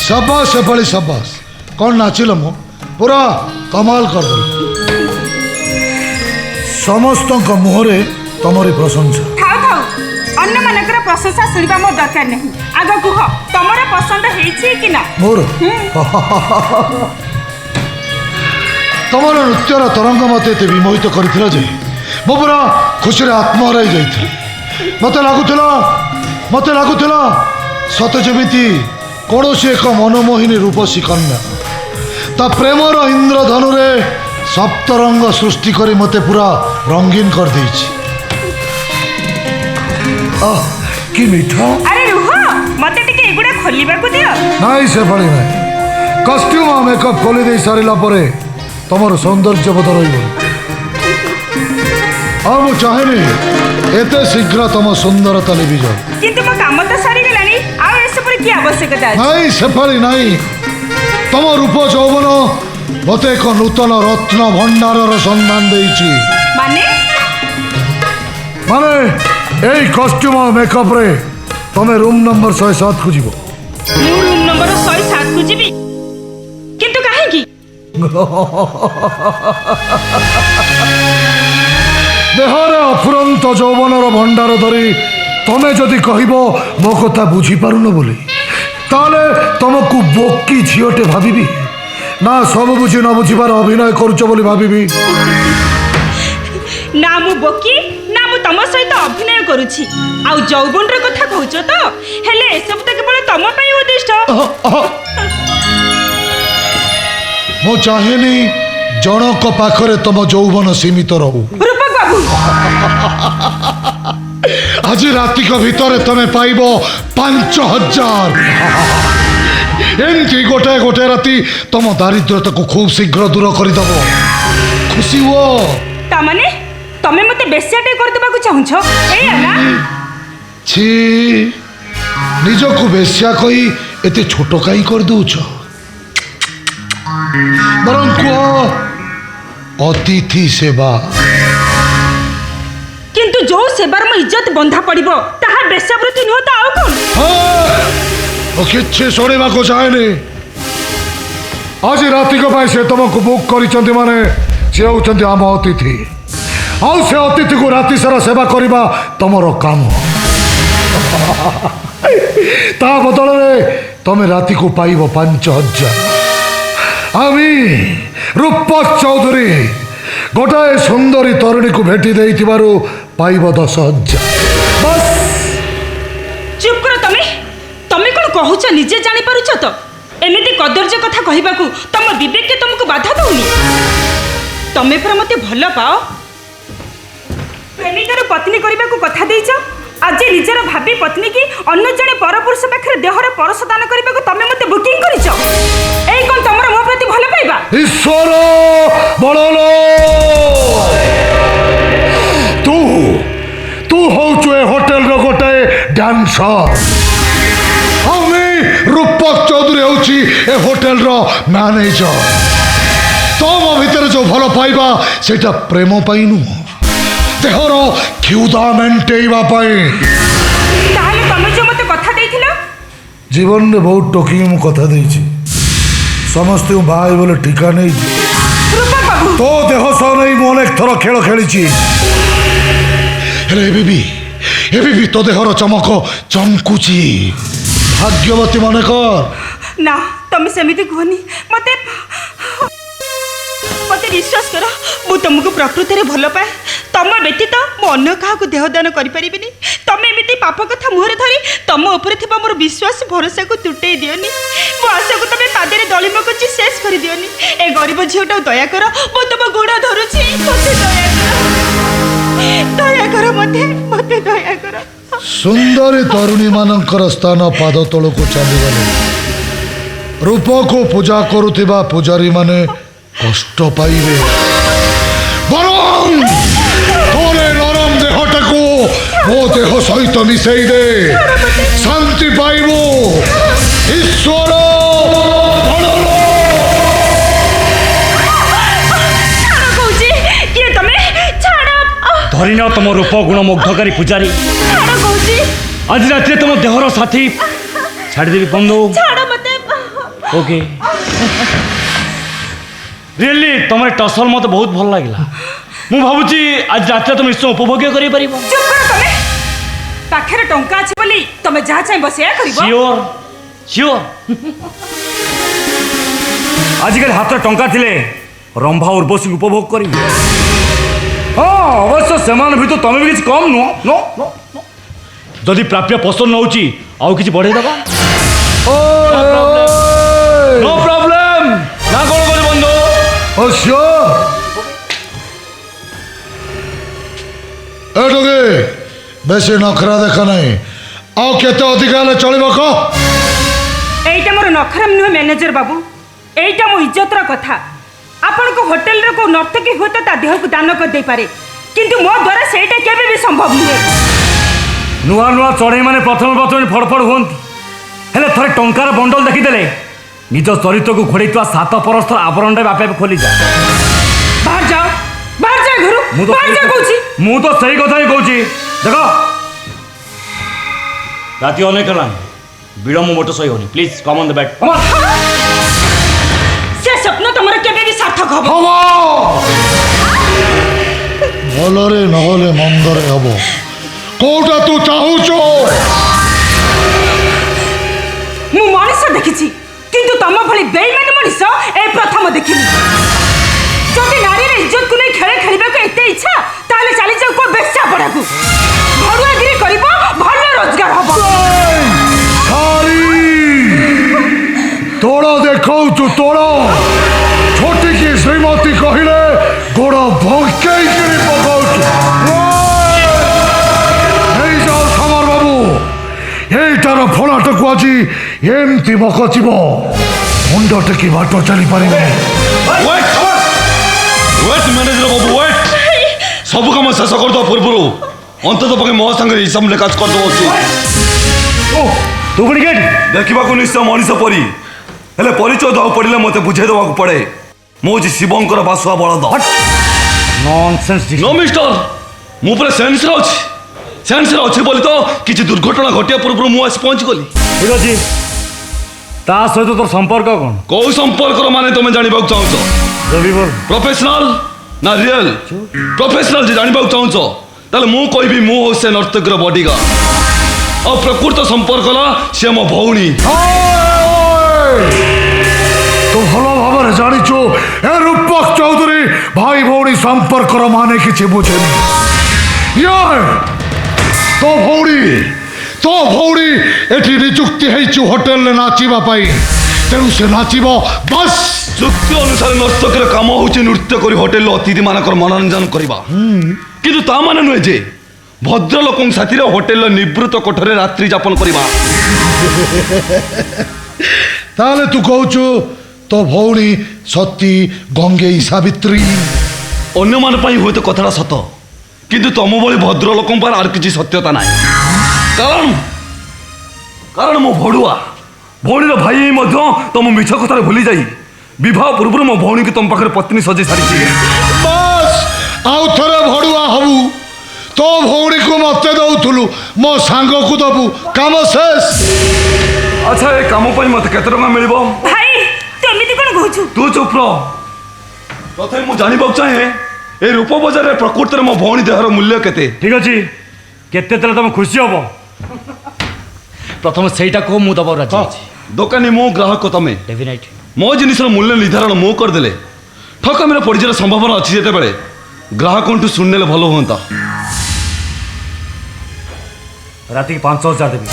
शाबाश शेफाली शाबाश कौन नाचिल मो पूरा कमाल कर दल समस्त मुहरे तमरी प्रशंसा थाउ थाउ अन्य मानकर प्रशंसा सुनिबा मो दरकार नहीं आग कुह तमरा पसंद हेछि कि ना मोर तमर नृत्यर तरंग मते एते विमोहित करथिला जे मो पूरा खुशी रे आत्मा हराई जाइथि मते लागुथिला सत जेमिति कौनसी एक मनमोहिनी रूपसी कन्या ता प्रेमर इंद्रधनु रे सप्तरंग सृष्टि करी मते पूरा रंगीन कर देछि कि मीठा अरे रुह मते टिके एगुडा खोलिबा को दियो नाई से पड़ी ना कॉस्ट्यूम आ मेकअप खोली दे सारिला परे तमर सौंदर्य बद रहिबो आ मु चाहेनी एते शीघ्र तम सुंदरता लिबि जाओ किंतु मो काम तो सारी गेलानी आ एसे पर की आवश्यकता अछि नाई से पड़ी नाई तम रूप यौवन मते एक नूतन रत्न भंडारर संधान देछि माने एई कॉस्ट्यूम आ मेकअप रे तमे रूम नंबर 107 को जीवो मु रूम नंबर 107 को जीबी किंतु काहे की देहरे अफुरंत यौवनर भंडार धरी तमे जदि कहबो मो कथा बुझी पारुन बोली ताले तुमको बोकी झीटे भाविबी ना सब बुझी न बुझीबार अभिनय करुच बोली भाविबी ना मु बोकी ना मु तम सहित अभिनय करूछि आ यौवनर कथा कहउछ तो हेले ए सब त केवल तम पई उद्दिष्ट मो चाहेनी जनक पाखरे तुम यौवन सीमित रहू रूपक बाबू आज राति को भीतर तमे पाइबो 5000 एमती गोटे गोटे राति तुम दारिद्रता को खूब शीघ्र दूर कर दबो खुशी हो ता माने तमे मते बेस्याटे कर देबा को चाहुछ ए ना छी निजो को बेस्या कही एते छोटो काई कर दूछ बरं को अतिथि सेवा किंतु जो सेवार मो इज्जत बंधा पड़िबो ताहा बेस्यावृत्ति न होता आउ कोन ओ किच्छे सोडेबा को चाहेनी आज राति को पाई से तुमको बुक करिसंती माने से होचंती आम अतिथि आउ से अतिथि को राति सारा सेवा करिबा तमरो काम ता बदल रे तमे राति को पाइबो 5000 आमी रूपक चौधरी गोटाए सुंदरी तरुणी को भेटी देइतिबारु पाइबो 10000 बस चुप करो तमे कोन कहूछ निजे जानि पारुछ तो एमिति कदर्ज कथा कहिबाकू तम विवेक के तुमको बाधा दउनी तमे पर मते भल पाओ प्रेमिकार पत्नी करबाकू कथा देइछ आज निजर भाबी पत्नी की अन्य जने परपुरुष पाखरे देहरे परस दान करबाकू तमे मते बुकिंग करिछ एई कोन तमर मो प्रति भल पाइबा ईश्वर बड़लो तू होचु ए होटल रो गोटे डांसर हमें रूपक चौधरी होची ए होटल रो मैनेजर तम भीतर जो भल पाइबा सेटा प्रेम पाई नु देहर क्षुदा मेंटेइबा पाई ताले तमे जो मते कथा देइथिला जीवन में बहुत टोकी मु कथा देइछि समस्त भाई बोले ठिका नहीं रूपक बाबू तो देह सह नहीं मु अनेक थर खेल खेली ए बीबी तो देहर चमक चमकुची भाग्यवती मन कर ना तमे सेमिति कहनी मते विश्वास कर मु तुमको प्रकृति रे भल पाए तम व्यतीत मु अन्य क्या देहदान करें तमे एमती पाप कथा मुहरे धरी तम उपरे थिबा मोर विश्वास भरोसा को तुटे दियोनी मो आशा को तमे पादरे दलिम करछि शेष कर दियोनी ए गरीब झीटा दया कर मो तुम गोड़ धरुछि मते दया कर मते दया कर सुंदरी तरुणी मानकर स्थान पाद तल को चली गले रूप को पूजा करुथिबा पुजारी माने कष्ट पाइबे बरं तोरे नरम देहटा को मो देह सहित मिसई दे शांति पाइबो ईश्वर धरिन तुम रूप गुण मुग्धकारी पुजारी आज रात तुम देहर साथी छाड़देवी बंधु ओके रियली तुम टसल मत बहुत भल लगे ମୁଁ ଭାବୁଛି ଆଜି ରାତିରେ ତୁମେ ନିଶ୍ଚୟ ଉପଭୋଗ କରିପାରିବ ଚୁପ କର ତମେ ପାଖରେ ଟଙ୍କା ଅଛି ବୋଲି ତମେ ଯାହା ଚାହିଁବ ସେୟା କରିବ ସିଓର ସିଓର ଆଜିକାଲି ହାତରେ ଟଙ୍କା ଥିଲେ ରମ୍ଭା ଉର୍ବଶୀ ଉପଭୋଗ କରିବି ହଁ ଅବଶ୍ୟ ସେମାନେ ଭିତରୁ ତମେ ବି କିଛି କମ୍ ନୁହଁ नो नो ଯଦି ପ୍ରାପ୍ୟ ପସନ୍ଦ ନ ହେଉଛି ଆଉ କିଛି ବଢ଼େଇଦେବା नो प्रॉब्लम ନା କ'ଣ କରିବ ବନ୍ଧୁ ଏଠୁକି ବେଶୀ ନଖରା ଦେଖ ନାହିଁ ଆଉ କେତେ ଅଧିକା ହେଲେ ଚଳିବ କହ এইটা মোর নখরাম নুহে ম্যানেজর বাবু এইটা মো ইজ্জতর কথা আপনার হোটেলর কেউ নর্তকী হুয়ে তো তা দেহকে দান করে পারে কিন্তু মো দ্বারা সেইটা কেবে বি সম্ভব নুহে ନୂଆ ନୂଆ ଚଢ଼େଇ ମାନେ ପ୍ରଥମେ ପ୍ରଥମେ ଫଡ଼ଫଡ଼ ହୁଅନ୍ତି ହେଲେ ଥରେ ଟଙ୍କାର ବଣ୍ଡଲ ଦେଖିଦେଲେ ନିଜ ଚରିତ୍ରକୁ ଘୋଡ଼େଇଥିବା 7 ପରସ୍ତର ଆବରଣରେ ବାପେ ଖୋଲିଯାଏ ବାହାର ଯାଅ ଘରୁ ବାହାର ଯା କହୁଛି ମୁଁ ତ ସେଇ କଥା ହିଁ କହୁଛି ଦେଖ ରାତି ଅନେକ ହେଲାଣି ବିଳମ୍ବ ମୋଟ ସହି ହଉନି please come on the bed ସେ ସ୍ୱପ୍ନ ତମର କେବେ ବି ସାର୍ଥକ ହବ ଭଲରେ ନହେଲେ ମନ୍ଦରେ ହବ କୋଉଟା ତୁ ଚାହୁଁଛୁ ମୁଁ ମଣିଷ ଦେଖିଛି କିନ୍ତୁ ତମ ଭଳି ବେଇମାନ ମଣିଷ ଏ ପ୍ରଥମ ଦେଖିଲି যদি নারীর ইজ্জতକୁ ନେଇ ଖେଳ ଖେଳିବାକୁ ଏତେ ଇଚ୍ଛା ତାହେଲେ ଚାଲିଯାଉ କୋ ବେଶ୍ୟା ପଡ଼ାକୁ ଘରୁଆଗିରି କରିବ ଭଲ ରୋଜଗାର ହବ ତୋଳ ଦେଖାଉଛୁ ତୋଳ ଛୋଟିକି ଶ୍ରୀମତୀ କହିଲେ ଗୋଡ଼ ଭଙ୍କେଇକିରି ପକାଉଛୁ ନେଇଯାଉ ସମର ବାବୁ ଏଇଟାର ଫଳାଟକୁ ଆଜି ଏମିତି ମକଚିବ ମୁଣ୍ଡ ଟେକି ବାଟ ଚାଲିପାରିବେନି ওয়েট ম্যানেজর বাবু ওয়েট সবু কাম শেষ করদেওয়া পূর্বরু অন্তত পক্ষে ମୋ ସାଙ୍ଗରେ ହିସାବରେ କାজ କରିଦେବା ଉଚିତ ତୁ ପୁଣି କେଠି ଦେଖିବାକୁ ନିଶ୍ଚୟ ମଣିଷ ପରି ହେଲେ ପରିଚୟ ଦେବାକୁ ପଡ଼ିଲେ ମୋତେ ବୁଝାଇ ଦେବାକୁ ପଡ଼େ ମୁଁ ହେଉଛି ଶିବଙ୍କର ବାସୁଆ ବଳଦ ନନ୍ସେନ୍ସ ନୋ ମିଷ୍ଟର ମୁଁ ପୁରା ସେନ୍ସରେ ଅଛି ବୋଲି ତ କିଛି ଦୁର୍ଘଟଣା ଘଟିବା ପୂର୍ବରୁ ମୁଁ ଆସି ପହଞ୍ଚିଗଲି ଠିକ୍ ଅଛି ତା ସହିତ ତୋର ସମ୍ପର୍କ କ'ଣ କେଉଁ ସମ୍ପର୍କର ମାନେ ତମେ ଜାଣିବାକୁ ଚାହୁଁଛ ରବିବର ପ୍ରଫେସନାଲ ନା ରିଏଲ ପ୍ରଫେସନାଲ ଯେ ଜାଣିବାକୁ ଚାହୁଁଛ ତାହେଲେ ମୁଁ କହିବି ମୁଁ ହେଉଛି ସେ ନର୍ତ୍ତକୀର ବଡିଗାର୍ଡ ଆଉ ପ୍ରକୃତ ସମ୍ପର୍କ ହେଲା ସେ ମୋ ଭଉଣୀ ତୁ ଭଲ ଭାବରେ ଜାଣିଛୁ ଏ ରୂପକ ଚୌଧୁରୀ ଭାଇ ଭଉଣୀ ସମ୍ପର୍କର ମାନେ କିଛି ବୁଝେନି ତୋ ଭଉଣୀ ଏଠି ନିଯୁକ୍ତି ହେଇଛୁ ହୋଟେଲରେ ନାଚିବା ପାଇଁ ତେଣୁ ସେ ନାଚିବ ବାସ୍ ଚୁକ୍ତି ଅନୁସାରେ ନର୍ତ୍ତକୀର କାମ ହେଉଛି ନୃତ୍ୟ କରି ହୋଟେଲର ଅତିଥିମାନଙ୍କର ମନୋରଞ୍ଜନ କରିବା କିନ୍ତୁ ତା ମାନେ ନୁହେଁ ଯେ ଭଦ୍ରଲୋକଙ୍କ ସାଥିରେ ହୋଟେଲର ନିବୃତ୍ତ କୋଠରେ ରାତ୍ରି ଯାପନ କରିବା ତାହେଲେ ତୁ କହୁଛୁ ତୋ ଭଉଣୀ ସତୀ ଗଙ୍ଗେଇ ସାବିତ୍ରୀ ଅନ୍ୟମାନଙ୍କ ପାଇଁ ହୁଏତ କଥାଟା ସତ କିନ୍ତୁ ତମ ଭଳି ଭଦ୍ରଲୋକଙ୍କ ପାଇଁ ଆଉ କିଛି ସତ୍ୟତା ନାହିଁ କାରଣ ମୋ ଭଡ଼ୁଆ ଭଉଣୀର ଭାଇ ମଧ୍ୟ ତମ ମିଛ କଥାରେ ଭୁଲି ଯାଇ ବିବାହ ପୂର୍ବରୁ ମୋ ଭଉଣୀକି ତମ ପାଖରେ ପତ୍ନୀ ସଜେଇ ସାରିଛି ବାସ୍ ଆଉ ଥରେ ଭଡ଼ୁଆ ହବୁ ତୋ ଭଉଣୀକୁ ମତେ ଦଉଥିଲୁ ମୋ ସାଙ୍ଗକୁ ଦବୁ କାମ ଶେଷ ଆଚ୍ଛା ଏ କାମ ପାଇଁ ମତେ କେତେ ଟଙ୍କା ମିଳିବ ଭାଇ ତୁ ଏମିତି କ'ଣ କହୁଛୁ ତୁ ଚୁପ ରହ ତଥାପି ମୁଁ ଜାଣିବାକୁ ଚାହେଁ ଏ ରୂପ ବଜାରରେ ପ୍ରକୃତରେ ମୋ ଭଉଣୀ ଦେହର ମୂଲ୍ୟ କେତେ ଠିକ୍ ଅଛି କେତେ ଦେଲେ ତମେ ଖୁସି ହବ ପ୍ରଥମେ ସେଇଟା କୁହ ମୁଁ ଦେବାକୁ ରାଜି ଅଛି ଦୋକାନୀ ମୁଁ ଗ୍ରାହକ ତମେ ଡେଫିନାଇଟ୍ ମୋ ଜିନିଷର ମୂଲ୍ୟ ନିର୍ଦ୍ଧାରଣ ମୁଁ କରିଦେଲେ ଠକାମିର ପଡ଼ିଯିବାର ସମ୍ଭାବନା ଅଛି ଯେତେବେଳେ ଗ୍ରାହକଙ୍କଠୁ ଶୁଣିନେଲେ ଭଲ ହୁଅନ୍ତା ରାତିକି 5,000 ଦେବି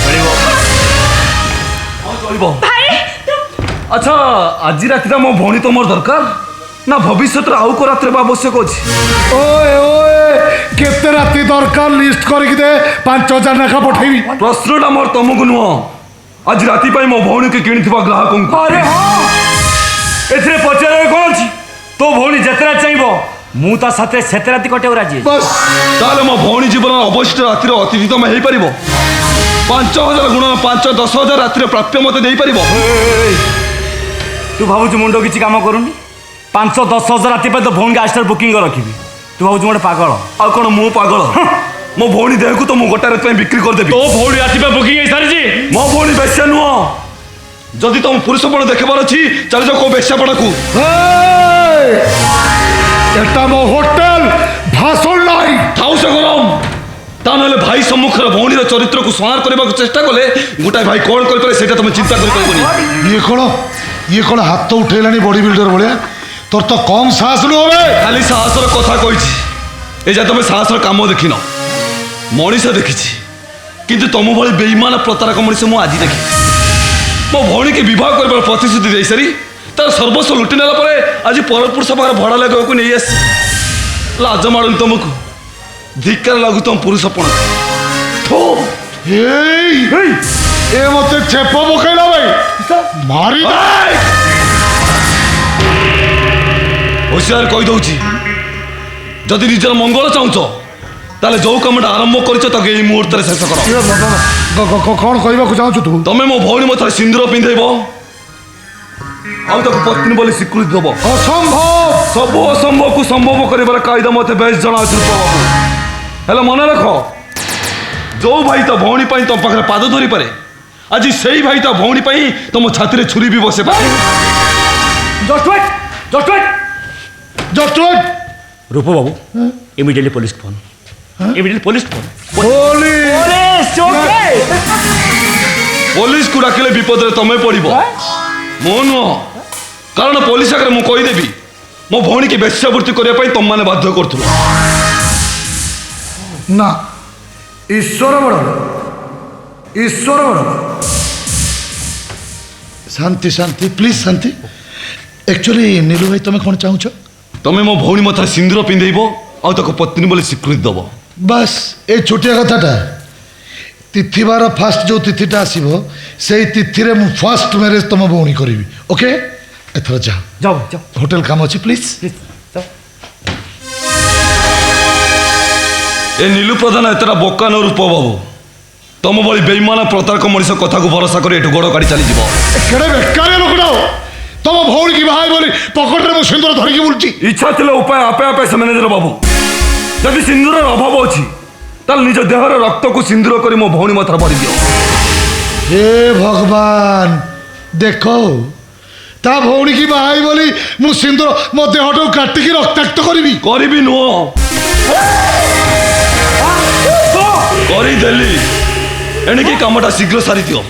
ଚଳିବ ଆଚ୍ଛା ଆଜି ରାତିଟା ମୋ ଭଉଣୀ ତମର ଦରକାର ନା ଭବିଷ୍ୟତରେ ଆଉ କୋଉ ରାତିରେ ଆବଶ୍ୟକ ଅଛି ଓଏ କେତେ ରାତି ଦରକାର ଲିଷ୍ଟ କରିକି ଦେ 5,000 ଲେଖା ପଠେଇବି ପ୍ରଶ୍ନଟା ମୋର ତମକୁ ନୁହଁ ଆଜି ରାତି ପାଇଁ ମୋ ଭଉଣୀକି କିଣିଥିବା ଗ୍ରାହକଙ୍କୁ ଆରେ ହଁ ଏଥିରେ ପଚାରିବାକୁ କ'ଣ ଅଛି ତୋ ଭଉଣୀ ଯେତେ ରାତି ଚାହିଁବ ମୁଁ ତା ସାଥିରେ ସେତେ ରାତି କଟେଇବାକୁ ରାଜି ଅଛି ବାସ୍ ତାହେଲେ ମୋ ଭଉଣୀ ଜୀବନର ଅବଶିଷ୍ଟ ରାତିର ଅତିଥି ତମେ ହେଇପାରିବ 5,000 ଗୁଣ 5-10,000 ରାତିରେ ପ୍ରାପ୍ୟ ମୋତେ ଦେଇପାରିବ ତୁ ଭାବୁଛୁ ମୁଣ୍ଡ କିଛି କାମ କରୁନି 5-10,000 ରାତି ପାଇଁ ତ ଭଉଣୀ ଆଷ୍ଟର ବୁକିଂ ରଖିବି ତୁ ଭାବୁଛୁ ଗୋଟେ ପାଗଳ ଆଉ କ'ଣ ମୁଁ ପାଗଳ ମୋ ଭଉଣୀ ଦେହକୁ ତ ମୁଁ ଗୋଟା ରାତି ପାଇଁ ବିକ୍ରି କରିଦେବି ତୋ ଭଉଣୀ ରାତି ପାଇଁ ବୁକିଂ ହେଇସାରିଛି ମୋ ଭଉଣୀ ବେଶ୍ୟା ନୁହଁ যদি তুমি পুরুষপণ দেখবার অছি চলে যাও কেউ বেশ্যাপড়াকু। এটা মো হোটেল ভাষণ নাই। থাও সে গরম। তা নহলে ভাই সম্মুখের ভৌণীর চরিত্রକୁ সংহার କରିବାକୁ চেষ্টা কলে গোটাଏ ভাই কোণ କରିପାରେ সেটা তুমি চিন্তা କରିପାରିବନି। ইয়ে কোণ হাত উঠেলানি বডি বিল্ডর ভলিয়া। তোর তো কম সাহস নুহে। খালি সাহসর কথা কইছি, এ যা তুমি সাহসর কাম দেখিন। মଣିষ দেখিছি কিন্তু তম ভଳି বেইমান প্রতারক মଣିষ মু আଜି দেখি। মো ভৌণীকে বিবাহ করবার প্রতিশ্রুতি দেই সারি তার সর্বস্ব লুটি নেলা পরে আজ পরপুরুষ পাখରେ ভড়া লগাইବାକୁ নেই আসি। লাজ মাড়ুনি তমକୁ, ধিক্କାର লাগু তম পুরুষপণ। এ মতে চেপ পকাইলা ভাই মারি হুঁশিয়ার কই দউছি, যদি নিজের মঙ্গল চাহুছ তাহলে যে কামটা আরম্ভ করেছ তাকে এই মুহূর্তে শেষ কর। কଣ କହିବାକୁ ଚାହୁଁଛୁ ତୁ? তুমি মো ভৌণী মথারে সিন্দুর পিঁধাইব ଆଉ ତାକୁ ପତ୍ନୀ ବୋଲି ସ୍ୱୀକୃତି ଦେବ। ଅସମ୍ଭବ। ସବୁ ଅସମ୍ଭବକୁ ସମ୍ଭବ କରିବାର କାଇଦା ମୋତେ ବେଶ ଜଣାଅଛି ବାବୁ। ହେଲେ ମନେ ରଖ, ଯୋଉ ଭାଇ ତ ଭଉଣୀ ପାଇଁ ତମ ପାଖରେ ପାଦ ଧରିପାରେ ଆଜି ସେଇ ଭାଇ ତ ଭଉଣୀ ପାଇଁ ତମ ଛାତିରେ ଛୁରୀ ବି ବସେ ପାରେ। রূপ বাবু immediately police phone, immediately police phone. ପୋଲିସକୁ ଡାକିଲେ ବିପଦରେ ତମେ ପଡ଼ିବ, ମୁଁ ନୁହଁ। କାରଣ ପୋଲିସ ଆଗରେ ମୁଁ କହିଦେବି ମୋ ଭଉଣୀକି ବେଶ୍ୟାବୃତ୍ତି କରିବା ପାଇଁ ତମମାନେ ବାଧ୍ୟ କରୁଥିଲ। ନା ଈଶ୍ୱର ବଡ଼, ଈଶ୍ୱର ବଡ଼। ଶାନ୍ତି ଶାନ୍ତି ପ୍ଲିଜ୍ ଶାନ୍ତି। ଆକ୍ଚୁଆଲି ନୀଲୁ ଭାଇ ତମେ କ'ଣ ଚାହୁଁଛ? ତମେ ମୋ ଭଉଣୀ ମଥାରେ ସିନ୍ଦୁର ପିନ୍ଧେଇବ ଆଉ ତାକୁ ପତ୍ନୀ ବୋଲି ସ୍ୱୀକୃତି ଦେବ। ବାସ୍ ଏ ଛୋଟିଆ କଥାଟା। ତିଥିବାର ଫାଷ୍ଟ ଯେଉଁ ତିଥିଟା ଆସିବ ସେଇ ତିଥିରେ ମୁଁ ଫାଷ୍ଟ ମ୍ୟାରେଜ୍ ତମ ଭଉଣୀ କରିବି। ଓକେ ଏଥର ଯାଅ যাও যাও ହୋଟେଲ କାମ ଅଛି ପ୍ଲିଜ୍। প্লিজ যাও। ଏ ନୀଲୁ ପ୍ରଧାନ ଏତେଟା ବୋକା ନ ରୂପ ବାବୁ। ତମ ଭଳି ବେଇମାନ ପ୍ରତାରକ ମଣିଷ କଥାକୁ ଭରସା କରି ଏଠୁ ଗୋଡ଼ କାଢ଼ି ଚାଲିଯିବ। କେଡ଼େ ବେକାରିଆ ଲୋକଟା ତମ ଭଉଣୀକି ବାହା ବୋଲି ପକେଟରେ ମୁଁ ସିନ୍ଦୁର ଧରିକି ବୁଲୁଛି। ଇଚ୍ଛା ଥିଲେ ଉପାୟ ଆପେ ଆପେ ସେମାନେ ଦେଲେ ବାବୁ। ଯଦି ସିନ୍ଦୁରର ଅଭାବ ଅଛି ତାହେଲେ ନିଜ ଦେହର ରକ୍ତକୁ ସିନ୍ଦୁର କରି ମୋ ଭଉଣୀ ମଥାରେ ଭରିଦିଅ। ହେ ଭଗବାନ ଦେଖ, ତା ଭଉଣୀକି ବାହା ବୋଲି ମୁଁ ସିନ୍ଦୁର ମୋ ଦେହଟାକୁ କାଟିକି ରକ୍ତାକ୍ତ କରିବି? କରିବି ନୁହଁ, କରିଦେଲି। ଏଣିକି କାମଟା ଶୀଘ୍ର ସାରିଦିଅ,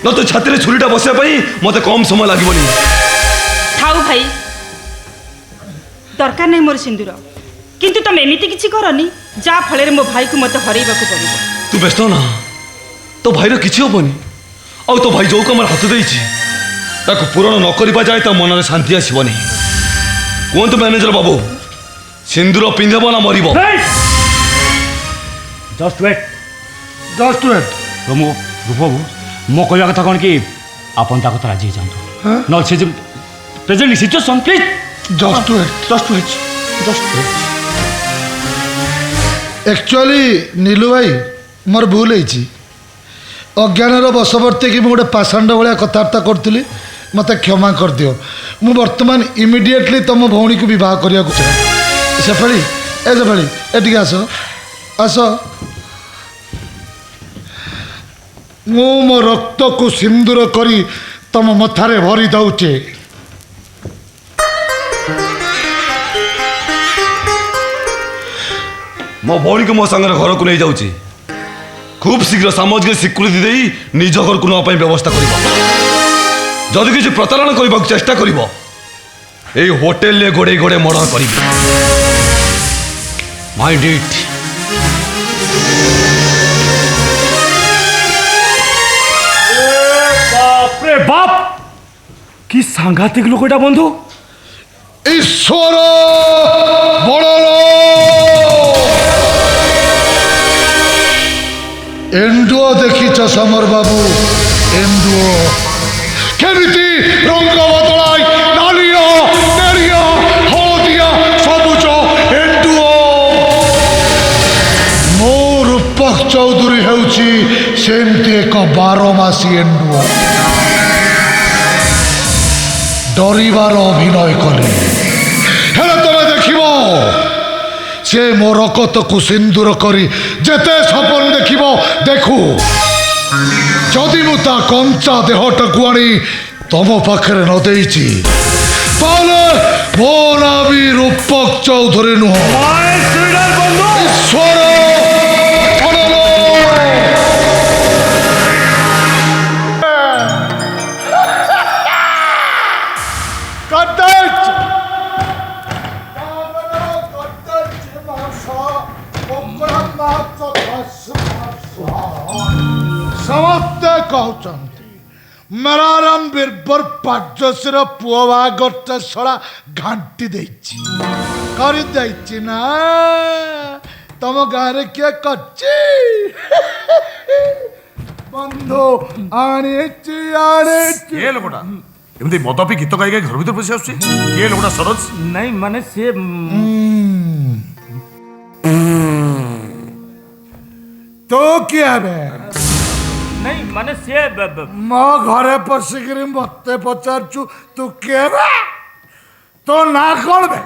ନହେଲେ ଛାତିରେ ଛୁରୀଟା ବସିବା ପାଇଁ ମୋତେ କମ୍ ସମୟ ଲାଗିବନି। ଥାଉ ଭାଇ, ଦରକାର ନାହିଁ ମୋର ସିନ୍ଦୁର। କିନ୍ତୁ ତମେ ଏମିତି କିଛି କରନି ଯାହା ଫଳରେ ମୋ ଭାଇକୁ ମୋତେ ହରେଇବାକୁ ପଡ଼ିବ। ତୁ ବ୍ୟସ୍ତ ନା, ତୋ ଭାଇର କିଛି ହବନି। ଆଉ ତୋ ଭାଇ ଯୋଉ କାମରେ ହାତ ଦେଇଛି ତାକୁ ପୂରଣ ନ କରିବା ଯାଏ ତା ମନରେ ଶାନ୍ତି ଆସିବନି। କୁହନ୍ତୁ ମ୍ୟାନେଜର ବାବୁ, ସିନ୍ଦୁର ପିନ୍ଧିବ ନା ମରିବ? Just wait just wait. ମୁଁ ରୂପ ବାବୁ ମୋ କହିବା କଥା କ'ଣ କି ଆପଣ ତା କଥା ରାଜି ହେଇଯାଆନ୍ତୁ, ନହେଲେ ସେ ଯେଉଁ present situation please just wait. Just wait just wait. Actually Nilu ଭାଇ ମୋର ଭୁଲ ହେଇଛି। ଅଜ୍ଞାନର ବଶବର୍ତ୍ତୀ କି ମୁଁ ଗୋଟେ ପାଷାଣ୍ଡ ଭଳିଆ କଥାବାର୍ତ୍ତା କରୁଥିଲି, ମୋତେ କ୍ଷମା କରିଦିଅ। ମୁଁ ବର୍ତ୍ତମାନ ଇମିଡ଼ିଏଟଲି ତୁମ ଭଉଣୀକୁ ବିବାହ କରିବାକୁ ଚାହେଁ। ସେଫାଳି ସେଫାଳି ଏଠିକି ଆସ ଆସ। ମୁଁ ମୋ ରକ୍ତକୁ ସିନ୍ଦୁର କରି ତମ ମଥାରେ ଭରି ଦଉଛେ। ମୋ ଭଉଣୀକୁ ମୋ ସାଙ୍ଗରେ ଘରକୁ ନେଇ ଯାଉଛି। ଖୁବ୍ ଶୀଘ୍ର ସାମାଜିକ ସ୍ୱୀକୃତି ଦେଇ ନିଜ ଘରକୁ ନେବା ପାଇଁ ବ୍ୟବସ୍ଥା କରିବ। ଯଦି କିଛି ପ୍ରତାରଣା କରିବାକୁ ଚେଷ୍ଟା କରିବ ଏଇ ହୋଟେଲରେ ଗୋଡ଼େଇ ଗୋଡ଼େଇ ମର୍ଡର କରିବି। ମାଇଣ୍ଡ ଇଟ୍। বাপরে বাপ, কি সাংঘাতিক লোক এটা বন্ধু। ଈଶ୍ୱର ବଡ଼ ଏଣ୍ଡୁଅ ଦେଖିଛ ସମର ବାବୁ? ଏଣ୍ଡୁଅ କେମିତି ରଙ୍ଗ ବଦଳାଇ ନାଲିଆ ନେଳିଆ ହଳଦିଆ ସବୁଜ ଏଣ୍ଡୁଅ। ମୋ ରୂପକ ଚୌଧୁରୀ ହେଉଛି ସେମିତି ଏକ ବାରମାସୀ ଏଣ୍ଡୁଅ। ଡରିବାର ଅଭିନୟ କଲେ ହେଲେ ତମେ ଦେଖିବ ସେ ମୋ ରକତକୁ ସିନ୍ଦୁର କରି ଯେତେ ସପନ ଦେଖିବ ଦେଖୁ। ଯଦି ମୁଁ ତା କଞ୍ଚା ଦେହଟାକୁ ଆଣି ତମ ପାଖରେ ନ ଦେଇଛି ତାହେଲେ ମୋ ନାଁ ବି ରୂପକ ଚୌଧୁରୀ ନୁହଁ, ଈଶ୍ୱର ଅଟଳ। ସମସ୍ତେ କହୁଛନ୍ତି ମେରାରାମ ବୀରବର ପାଜସୀର ପୁଅ ବାହାଘରଟା ଶଳା ଘାଣ୍ଟି ଦେଇଛି, କରିଦେଇଛି ନା? ତମ ଗାଁରେ କିଏ କରିଛି? ବନ୍ଧୁ ଆଣିଛି ଆଣିଛି। କିଏ ଲୋକଟା ଏମିତି ମଦ ପିଇ ଗୀତ ଗାଇ ଗାଇ ଘର ଭିତରେ ପଶି ଆସୁଛି? କିଏ ଲୋକଟା ସରୋଜ? ନାଇଁ ମାନେ ସିଏ ତୁ କିଏ ହେବେ? ନାଇଁ ମାନେ ସିଏ ମୋ ଘରେ ପଶିକିରି ମତେ ପଚାରୁଛୁ ତୁ କିଏ ହେବେ? ତୋ ନାଁ କଣ ବେ?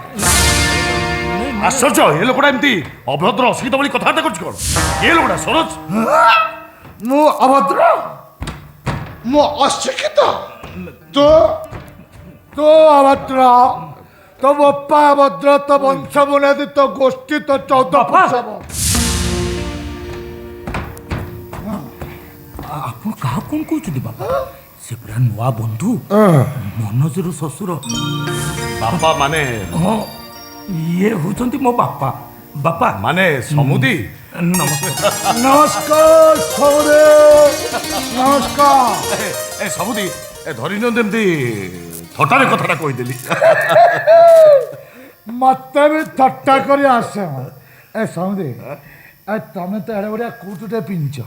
ଆଶ୍ଚର୍ଯ୍ୟ, ଏ ଲୋକଟା ଏମିତି ଅଭଦ୍ର ଅଶିକ୍ଷିତ ଭଳି କଥାବାର୍ତ୍ତା କରୁଛି କଣ? କିଏ ଲୋକଟା ସରୋଜ? ମୁଁ ଅଭଦ୍ର? ମୁଁ ଅଶିକ୍ଷିତ? ତୁ ତୁ ଅଭଦ୍ର, ତୋ ବାପା ଅଭଦ୍ର, ତୋ ବଂଶ ବୁନିୟାଦି, ତୋ ଗୋଷ୍ଠୀ, ତୋ 14 ପୋଷାବ। ଆପଣ କାହା କଣ କହୁଛନ୍ତି ବାପା? ସେ ପୁରା ନୂଆ ବନ୍ଧୁ ମନୋଜର ଶ୍ୱଶୁର। ବାପା ମାନେ ହଁ, ଇଏ ହଉଛନ୍ତି ମୋ ବାପା। ବାପା ମାନେ ସମୁଦି? ନମସ୍କାର। ନମସ୍କାର ସୌରେ, ନମସ୍କାର। ଏ ସମୁଦି ଏ ଧରି ନିଅନ୍ତୁ, ଏମିତି ଥଟାରେ କଥାଟା କହିଦେଲି। ମତେ ବି ଥଟ୍ଟା କରି ଆସେ। ଏ ସମୁଦି, ଏ ତମେ ତ ଏଡ଼େ ବଢ଼ିଆ କୋଟଟେ ପିନ୍ଧିଛ,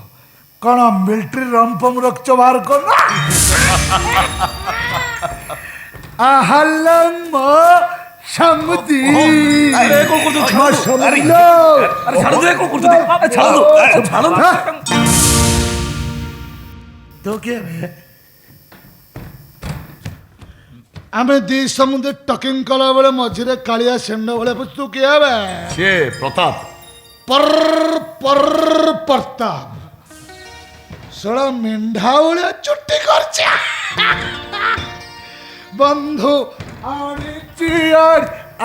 କଣ ମିଲିଟାରୀ ରମ୍ପମ ରଖିଛ ବାହାର କର? ଆହଲା ମୋ ସମୁଦି, ଆରେ କଣ କରୁଛୁ? ମୋ ସମୁଦି। ଆରେ ଛାଡ଼ନ୍ତୁ, ଏ କଣ କରୁଛନ୍ତି? ଛାଡ଼ନ୍ତୁ, ଛାଡ଼ନ୍ତୁ। ତୁ କିଏ? ଆମେ ଦି ସମୁଦ୍ର ଟକିଂ କଲା ବେଳେ ମଝିରେ କାଳିଆ ଷେଣ୍ଢ ଭଳିଆ ତୁ କିଏ ହେବେ? ସିଏ ପ୍ରତାପ। ପ୍ରତାପ ଶଳା ମେଣ୍ଢା ଭଳିଆ ଚୁଟି କରିଛି। ବନ୍ଧୁ ଆଣିଛି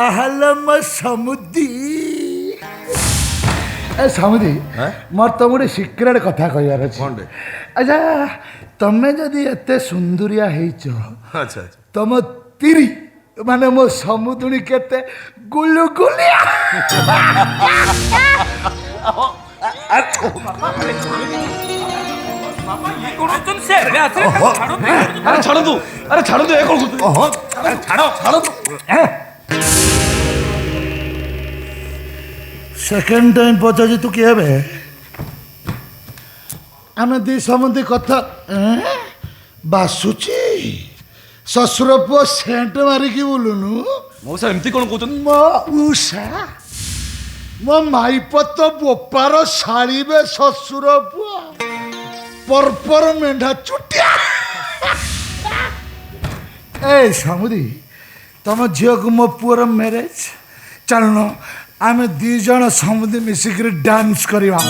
ଆହଲମ ସମୁଦି। ଏ ସମୁଦି, ମୋର ତ ଗୋଟେ ସିକ୍ରେଟ କଥା କହିବାର ଅଛି। କଣଟେ? ଆଚ୍ଛା, ତମେ ଯଦି ଏତେ ସୁନ୍ଦରିଆ ହେଇଛ, ଆଚ୍ଛା ଆଚ୍ଛା। ତମ ତିରି ମାନେ ମୋ ସମୁଦୁଣୀ କେତେ ଗୁଲୁଗୁଲିଆ? ଆରେ ଛାଡ଼ନ୍ତୁ, ଆରେ ଛାଡ଼ନ୍ତୁ, ଏ କଣ କରୁଛନ୍ତି? ଛାଡ଼ନ୍ତୁ। ସେକେଣ୍ଡ ଟାଇମ୍ ପଚାରୁଛି ତୁ କିଏ ହେବେ? ଆମେ ଦି ସମୁଦି କଥା ବାସୁଛି। ଶ୍ୱଶୁର ପୁଅ ସେଣ୍ଟ ମାରିକି ବୁଲୁନୁ। ମଉସା ଏମିତି କଣ କହୁଛନ୍ତି? ମୋ ଉଷା, ମୋ ମାଇପ ତ ବୋପାର ଶାଳିବେ ଶ୍ୱଶୁର ପୁଅ ପରପର ମେଣ୍ଢା ଚୁଟିଆ। ଏ ସମୁଦି, ତମ ଝିଅକୁ ମୋ ପୁଅର ମ୍ୟାରେଜ, ଚାଲୁନ ଆମେ ଦି ଜଣ ସମୁଦି ମିଶିକିରି ଡ୍ୟାନ୍ସ କରିବା।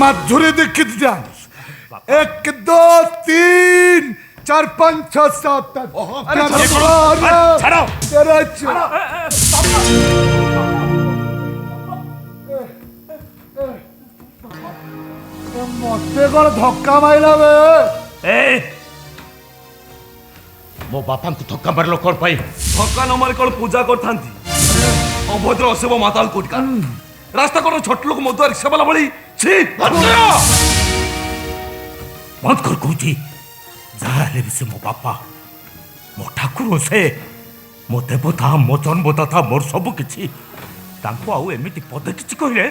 ମାଧୁରୀ ଦୀକ୍ଷିତ ଡ୍ୟାନ୍ସ। 1 2 3 4 5 6 7 ମତେ କଣ ଧକ୍କା ମାଇଲା ବେ? ମୋ ବାପାଙ୍କୁ ଧକ୍କା ମାରିଲ କଣ ପାଇଁ? ଧକ୍କା ନ ମାରି କଣ ପୂଜା କରିଥାନ୍ତି? ଅଭଦ୍ର ଅଶିବ ମାତାଲ କୋଟିକା। ରାସ୍ତା କଣ ଛୋଟ ଲୋକ ମଧୁଆ ରିକ୍ସା ବାଲା ଭଳି? ଛି! ବନ୍ଦ କର କହୁଛି। ଯାହା ହେଲେ ବି ସେ ମୋ ବାପା, ମୋ ଠାକୁର, ସେ ମୋ ଦେବତା, ମୋ ଜନ୍ମଦାତା, ମୋର ସବୁ କିଛି। ତାଙ୍କୁ ଆଉ ଏମିତି ପଦେ କିଛି କହିଲେ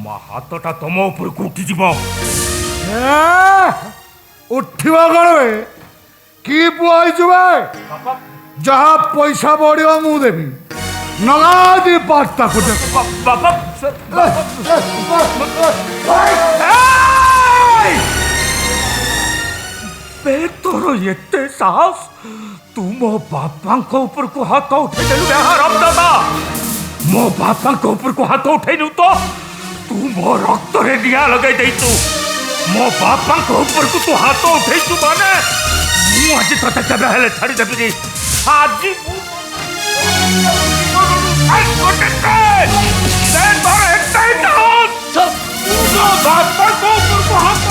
ମୋ ହାତଟା ତମ ଉପରକୁ ଉଠିଯିବ। ଉଠିବ କଣ ବେ? କି ପୁଅ ହେଇଛୁ ବେ? ଯାହା ପଇସା ବଢିବ ମୁଁ ଦେବି। ନଗାଦି ପାସ୍ତାକୁ ବାପା ତୋର ଏତେ ସାହସ? ତୁ ମୋ ବାପାଙ୍କ ଉପରକୁ ହାତ ଉଠେଇଦେଲୁ? ହରାମଦାଦା, ମୋ ବାପାଙ୍କ ଉପରକୁ ହାତ ଉଠେଇନୁ ତ ତୁ ମୋ ରକ୍ତରେ ନିଆଁ ଲଗେଇ ଦେଇଛୁ। ମୋ ବାପାଙ୍କ ଉପରକୁ ତୁ ହାତ ଉଠେଇଛୁ ମାନେ ମୁଁ ଆଜି ତତେ କେବେ ହେଲେ ଛାଡ଼ିଦେବିନି। ଆଜି ବାପାଙ୍କ ଉପରକୁ ହାତ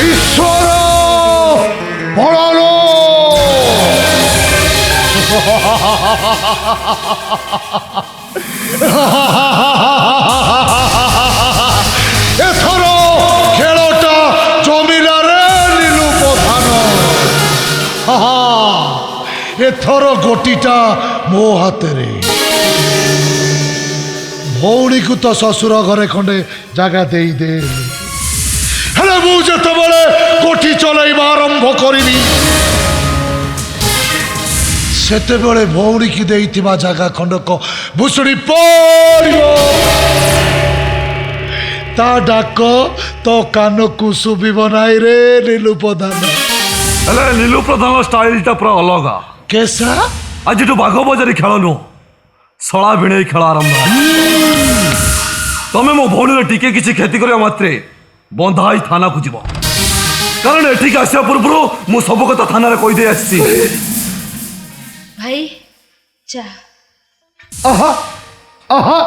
ଈଶ୍ୱର ବଳଲୋ ଏଥର ଖେଳଟା ଜମିଲାରେ ନିଲୁ ପ୍ରଧାନ। ଏଥର ଗୋଟିଟା ମୋ ହାତରେ। ଭଉଣୀକୁ ତ ଶ୍ୱଶୁର ଘରେ ଖଣ୍ଡେ ଜାଗା ଦେଇଦେ, ହେଲେ ମୁଁ ଯେତେବେଳେ ଗୋଟି ଚଲାଇବା ଆରମ୍ଭ କରିବି ସେତେବେଳେ ଭଉଣୀକି ଦେଇଥିବା ଜାଗା ଖଣ୍ଡକ ଭୁଷୁଡ଼ି ପଡ଼ିବ। ତା ଡାକ ତୋ କାନକୁ ଶୁଭିବ ନାହିଁ ରେ ନିଲୁ ପ୍ରଧାନ। ହେଲେ ନିଲୁ ପ୍ରଧାନ ଷ୍ଟାଇଲଟା ପୁରା ଅଲଗା। କେସା ଆଜିଠୁ ବାଘ ବଜାରୀ ଖେଳ ନୁହଁ, ଶଳା ଭିଣେଇ ଖେଳ ଆରମ୍ଭ। ତମେ ମୋ ଭଉଣୀର ଟିକେ କିଛି କ୍ଷତି କରିବା ମାତ୍ରେ ବନ୍ଧା ହେଇ ଥାନାକୁ ଯିବ, କାରଣ ଏଠିକି ଆସିବା ପୂର୍ବରୁ ମୁଁ ସବୁ କଥା ଥାନାରେ କହିଦେଇ ଆସିଛି। ଭାଇ ଚା। ଆହା ଆହା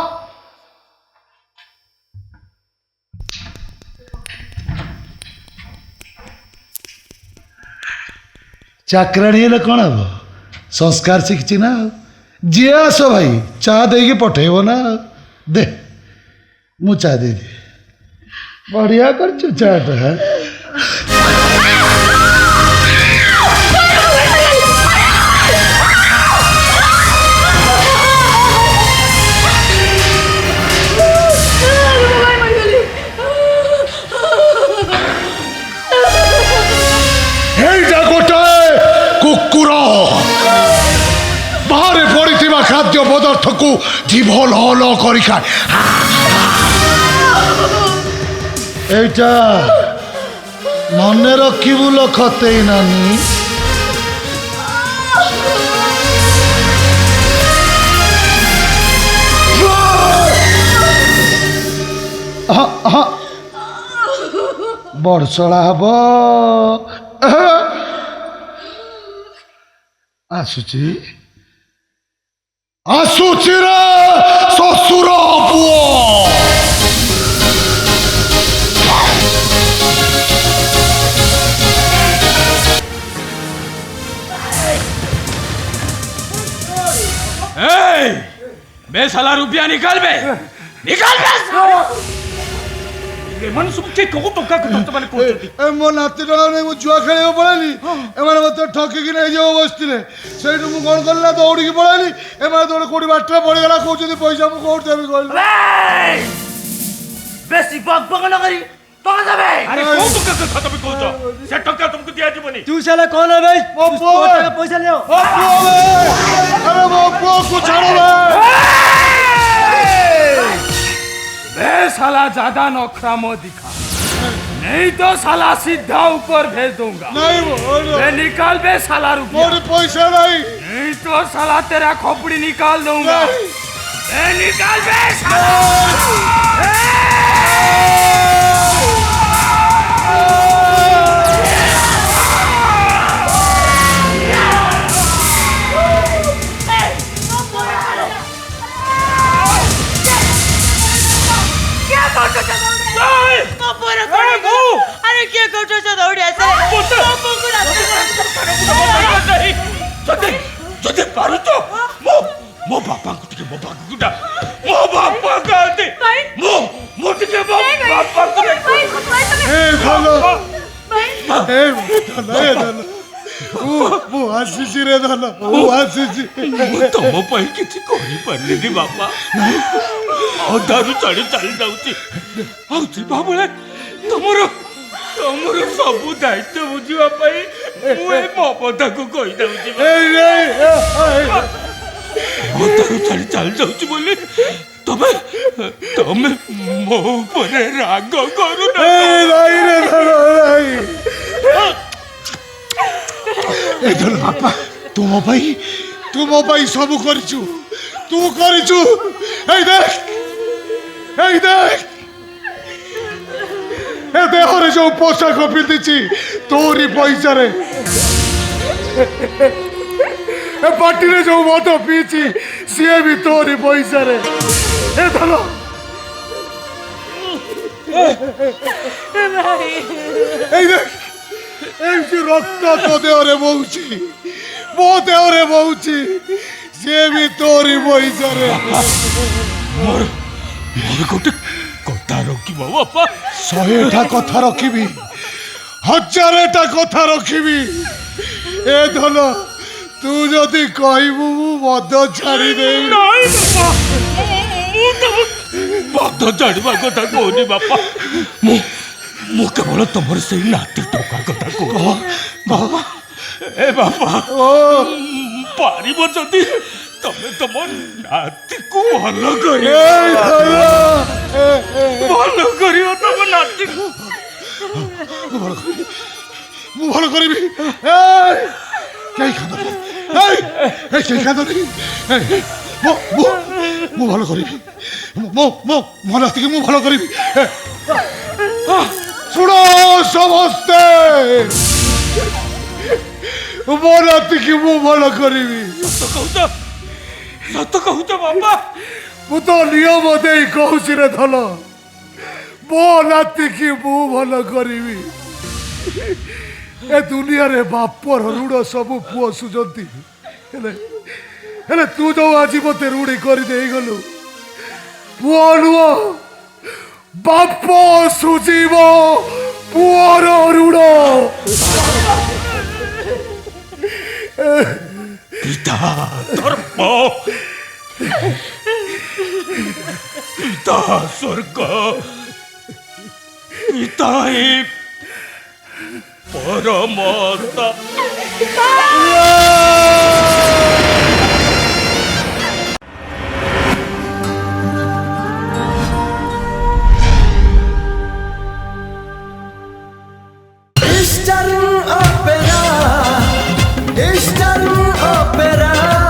ଚାକରାଣୀ ହେଲେ କ'ଣ ହବ, ସଂସ୍କାର ଶିଖିଛି ନା। ଆଉ ଯିଏ ଆସ ଭାଇ ଚା ଦେଇକି ପଠେଇବ ନା। ଦେ ମୁଁ ଚା ଦେଇଦିଏ। ବଢ଼ିଆ କରିଛୁ ଚାଟା। এইটা গোটাଏ କୁକୁର ବାହାରେ ପଡ଼ିଥିବା ଖାଦ୍ୟ ପଦାର୍ଥକୁ ଜିଭ ଲହ କରି ଖାଏ। এইটা ମନେ ରଖିବୁ ଲୋ ଖତେଇ ନାନୀ। ବର୍ଷଳା ହବ। ଆସୁଛି ଆସୁଛି ରେ ଶ୍ୱଶୁର ପୁଅ। बे साला रुपया निकाल बे, निकाल बे। ଏମାନେ ସବୁ କିଏ କୋଉ ଟଙ୍କା ମାନେ କହୁଛନ୍ତି? ମୋ ନାତି ଟଙ୍କା ନେଇ ମୁଁ ଜୁଆ ଖେଳିବାକୁ ପଳେଇଲି, ଏମାନେ ମୋତେ ଠକିକି ନେଇଯିବ ବସିଥିଲେ। ସେଇଠୁ ମୁଁ କ'ଣ କଲି ନା ଦୌଡ଼ିକି ପଳେଇଲି। ଏମାନେ ଦୌଡ଼ି କୋଉଠି ବାଟରେ ପଡ଼ିଗଲା, କହୁଛନ୍ତି ପଇସା ମୁଁ କୋଉଠି ଦେବି କହିଲି। ବେଶୀ ବକ୍ ବକ୍ ନ କରି ଟଙ୍କା ଦେବେ। ଆରେ କୋଉ ଟଙ୍କା କଥା ତମେ କହୁଛ? ସେ ଟଙ୍କା ତମକୁ ଦିଆଯିବନି। तू साला कौन है भाई? ମୋ ପୁଅ पैसा ले आओ। ଆରେ ମୋ ପୁଅକୁ ଛାଡ଼ ବେ। बे साला ज्यादा नखरा मत दिखा, नहीं तो साला सीधा ऊपर भेज दूंगा। नहीं बे निकाल बे साला रुपया, ମୋର ପଇସା ନାହିଁ। नहीं तो साला तेरा खोपड़ी निकाल दूंगा। बे निकाल बे साला। अरे क्या करछो छ दौड़ी आसे ଯଦି ପାରୁଛ ମୋ ବାପାଙ୍କୁ ଟିକେ ମୋ ପାଖକୁ ଡା। ମୋ ବାପା କାନ୍ତି, ମୁଁ ଟିକେ ମୋ ବାପାକୁ ମୁଁ ଆସିଛି ରେ ଧନ, ମୁଁ ଆସିଛି। ମୁଁ ତମ ପାଇଁ କିଛି କରିପାରିଲିନି ବାପା, ଅଧାରୁ ଚଢ଼ି ଚାଲି ଯାଉଛି। ଆଉ ଯିବା ବେଳେ ତମର ସବୁ ଦାୟିତ୍ୱ ବୁଝିବା ପାଇଁ ମୁଁ ଏ ମମତାକୁ କହିଦେଉଛି। ଅଧାରୁ ଚଢ଼ି ଚାଲି ଯାଉଛି ବୋଲି ତମେ ତମେ ମୋ ଉପରେ ରାଗ କରୁନ। ବାପା ତୁମ ପାଇଁ ସବୁ କରିଛୁ ତୁ କରିଛୁ। ଏଇ ଦେଖ ଏ ଦେହରେ ଯୋଉ ପୋଷାକ ପିନ୍ଧିଛି ତୋରି ପଇସାରେ, ଏ ପାଟିରେ ଯୋଉ ମଦ ପିଇଛି ସିଏ ବି ତୋରି ପଇସାରେ। ଏ ଧନ ଏଇ ଦେଖ ଏଇ ରକ୍ତ ତୋ ଦେହରେ ବହୁଛି, ମୋ ଦେହରେ ବହୁଛି, ସିଏ ବି ତୋରି ପଇସାରେ। ମୋର ଗୋଟେ କଥା ରଖିବ ବାପା। 100ଟା କଥା ରଖିବି, 1000ଟା କଥା ରଖିବି। ଏ ଧନ ତୁ ଯଦି କହିବୁ ମୁଁ ମଦ ଛାଡ଼ିଦେବି। ନାଇଁ ବାପା, ମୁଁ ତ ମଦ ଛାଡ଼ିବା କଥା କହୁନି ବାପା। ମୁଁ କେବଳ ତମର ସେଇ ନାତି ଟଙ୍କା କଥା କହୁଛି। ଏ ବାପା ପାରିବ ଯଦି ତମେ ତମ ନାତିକୁ ଭଲ କରିବ ତମ ନାତିକୁ। ମୁଁ ଭଲ କରିବି। କେହି କାନ୍ଦନି। ମୁଁ ଭଲ କରିବି, ମୋ ନାତିକି ମୁଁ ଭଲ କରିବି। ଶୁଣ ସମସ୍ତେ, ମୋ ନାତିକି ମୁଁ ଭଲ କରିବି। ସତ କହୁଛ ବାପା? ମୁଁ ତ ନିୟମ ଦେଇ କହୁଛି ରେ ଧନ, ମୋ ନାତିକି ମୁଁ ଭଲ କରିବି। ଏ ଦୁନିଆରେ ବାପର ଋଣ ସବୁ ପୁଅ ସୁଝନ୍ତି, ହେଲେ ତୁ ଯୋଉ ଆଜି ମତେ ଋଣୀ କରିଦେଇଗଲୁ, ପୁଅ ନୁହ ବାପ ସୁଝିବ ପୁଅର ଋଣ। ପିତା ଧର୍ମ, ପିତା ସ୍ୱର୍ଗ, ପିତା ହିଁ ପରମତା। Eastern Opera